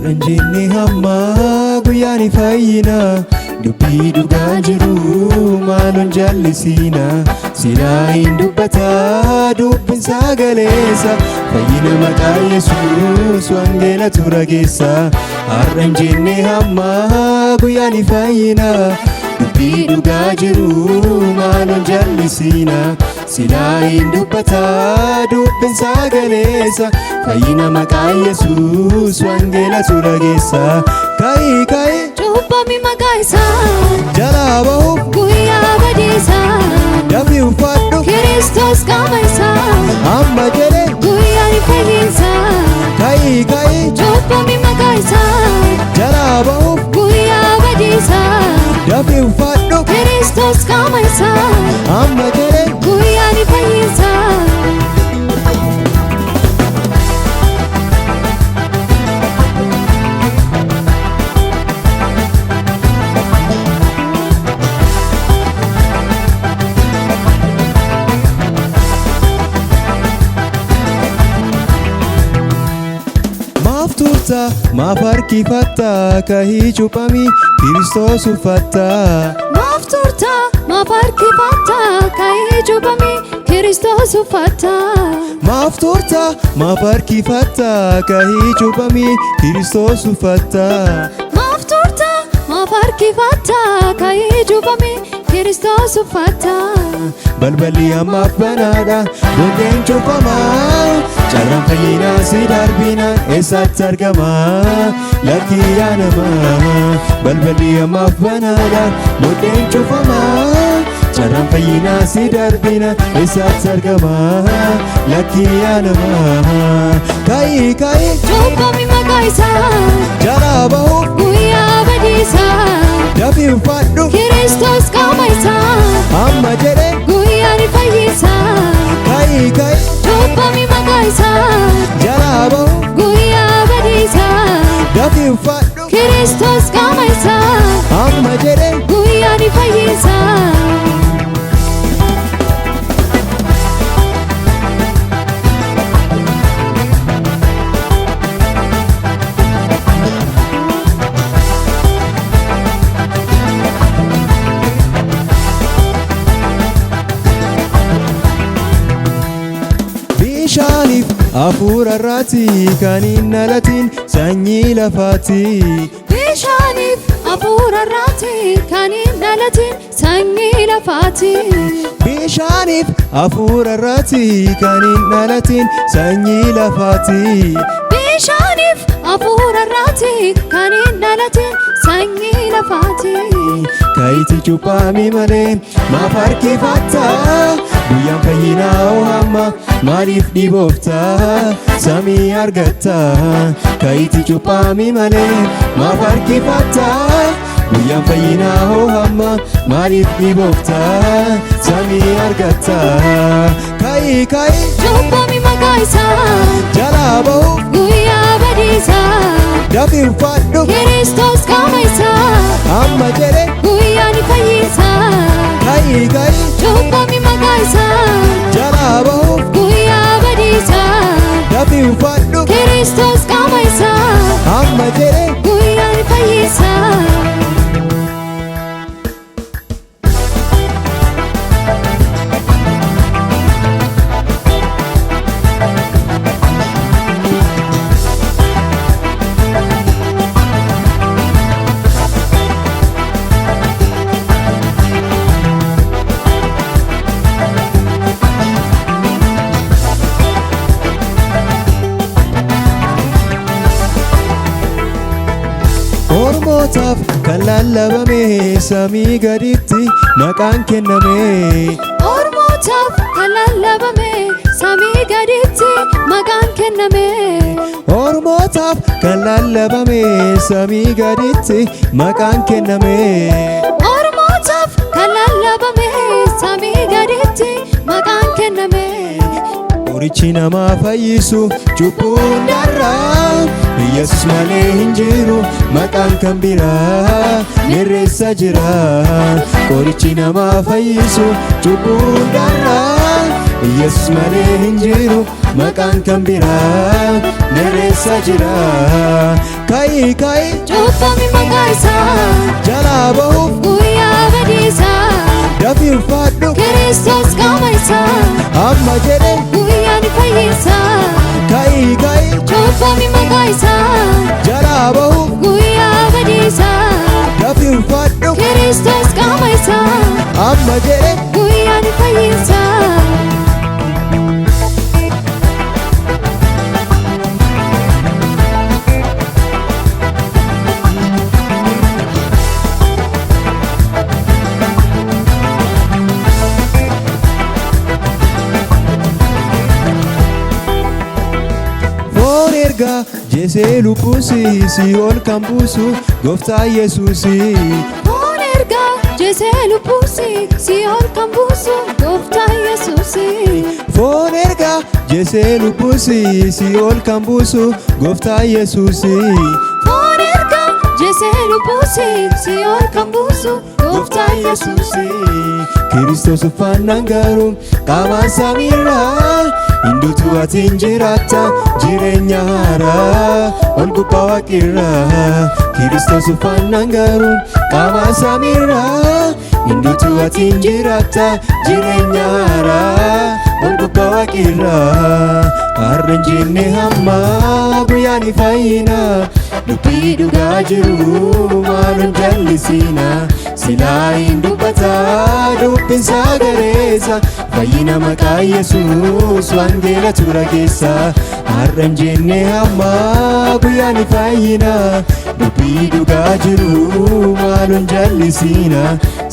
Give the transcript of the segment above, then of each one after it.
arranjini hamma guyyaani fayyina dubbii dhugaa jiru maalon jallisina silaa hin dubbataa dubbin sagaleessa fayyina maqaa Yesuus wangeela tura geessa arranjini hamma guyyaani fayyina dubbii dhugaa jiru maalon jallisina silaa hin dubbataa dubbin sagaleessa fayyina maqaa Yesuus wangeela tura geessa kai kai cubbami maqaa isaa jalaa bahuuf guyyaa badiisaa dafii uffadhu Kiristoos qaama isaa amma jedhe guyyaan fayyinsaa kai kai cubbami maqaa isaa jalaa bahuuf guyyaa badiisaa dafii uffadhu Kiristoos qaama isaa amma jedhe guyyaan fayyinsaa maaf harkifatta kahii cuphami Kiristoos uffatta maaf turta maaf harkifatta kahii cuphami Kiristoos uffatta maaf turta maaf harkifatta kahii cuphami Kiristoos uffatta maaf turta maaf harkifatta kahii cuphami Kiristoos uffatta balballi ammaaf banaadha boodeen cufamaa carraan fayyinaa si darbinaan eessatti argama lakkii yaa namaa balballi ammaaf banaadha boodeen cufamaa carraan fayyinaa si darbinaan eessatti argama lakkii yaa namaa kai kai cubbami maqaa isaa jalaa bahuuf guyyaa badiisaa dafii uffadhu Kiristoos qaama isaa amma jedhe guyyaan fayyinsaa kai kai cubbami maqaa isaa jalaa bahuuf guyyaa badiisaa dafii uffadhu Kiristoos qaama isaa amma jedhe guyyaan fayyinsaa bishaaniif hafuura irraati kan hin dhalatin sanyii lafaati bishaaniif hafuura irraati kan hin dhalatin sanyii lafaati bishaaniif hafuura irraati kan hin dhalatin sanyii lafaati bishaaniif hafuura irraati kan hin dhalatin sanyii lafaati ka'iiti cuphami malee maaf harkifatta guyyaan fayyinaa hamma maaliif dhiboofta samii argatta ka'iiti cuphami malee maaf harkifatta guyyaan fayyinaa hamma maaliif dhiboofta samii argatta kai kai cubbami maqaa isaa jalaa bahuuf guyyaa badiisaa dafii uffadhu Kiristoos qaama isaa amma jedhe guyyaan fayyinsaa kai kai cubbami maqaa isaa jalaa bahuuf guyyaa badiisaa dafii uffadhu Kiristoos qaama isaa amma jedhe guyyaan fayyinsaa ormootaaf kan lallabame samii gaditti maqaan kenname ormootaaf kan lallabame samii gaditti maqaan kenname ormootaaf kan lallabame samii gaditti maqaan kenname ormootaaf kan lallabame samii gaditti maqaan kenname qorichi namaa fayyisu cubbuu hundarraa Yesus malee hin jiru maqaan kan biraa mirreessa jira qorichi namaa fayyisu cubbuu hundarraa Yesus malee hin jiru maqaan kan biraa narreessa jira. Ka'i cuuphami maqaa isaa jalaa bahuuf guyyaa badiisaa dafii ulfaadhu Kiristoos qaama isaa amma jedhe guyyaa ni fayyisa. ka'i cuuphami maqaa isaa jalaa bahuuf guyyaa badiisaa dafii ulfaadhu Kiristoos qaama isaa amma jedhe guyyaa ni fayyisa. Jeesee lubbuusi Si'ool kan buusu Gooftaa Yesuusi. Foon ergaa Jeesee lubbuusi Si'ool kan buusu Gooftaa Yesuusi. Foon ergaa Jeesee lubbuusi Si'ool kan buusu Gooftaa Yesuusi. Foon ergaa Jeesee lubbuusi Si'ool kan buusu Gooftaa Yesuusi. Kiristoos uffannaan garuu qaamaan samiirraa hinduutu atiin jiraata jireenya haaraa ol gubbaa waaqirraa. Kiristoos uffannaan garuu qaamaan samiirraa hinduutu atiin jiraata jireenya haaraa ol gubbaa waaqirraa. Har'a hin jenne hamma guyyaan fayyina dubbii dhugaa jiru maalun jallisina. Silaa hin dubbataa dubbiin sagareessa fayyina maqaa Yesuus wangeela tura keessa. Har'a hin jenne hamma guyyaan fayyina dubbii dhugaa jiru maalun jallisina.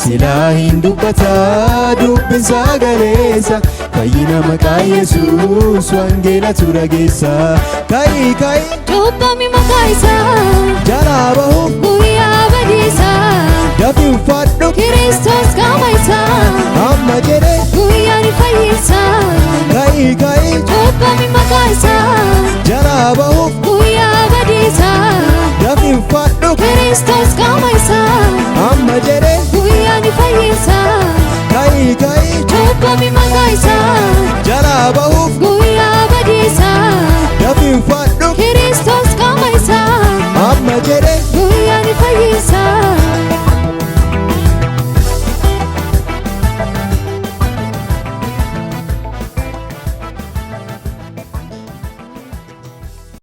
Silaa hin dubbataa dubbiin sagareessa fayyina maqaa Yesuus wangeela tura keessa. Ka'i cuuphami maqaa isaa jalaa bahuuf guyyaa badiisaa dafii ulfaadhu Kiristoos qaama isaa amma jedhe guyyaa ni fayyisa. ka'i cuuphami maqaa isaa jalaa bahuuf guyyaa badiisaa dafii ulfaadhu Kiristoos qaama isaa amma jedhe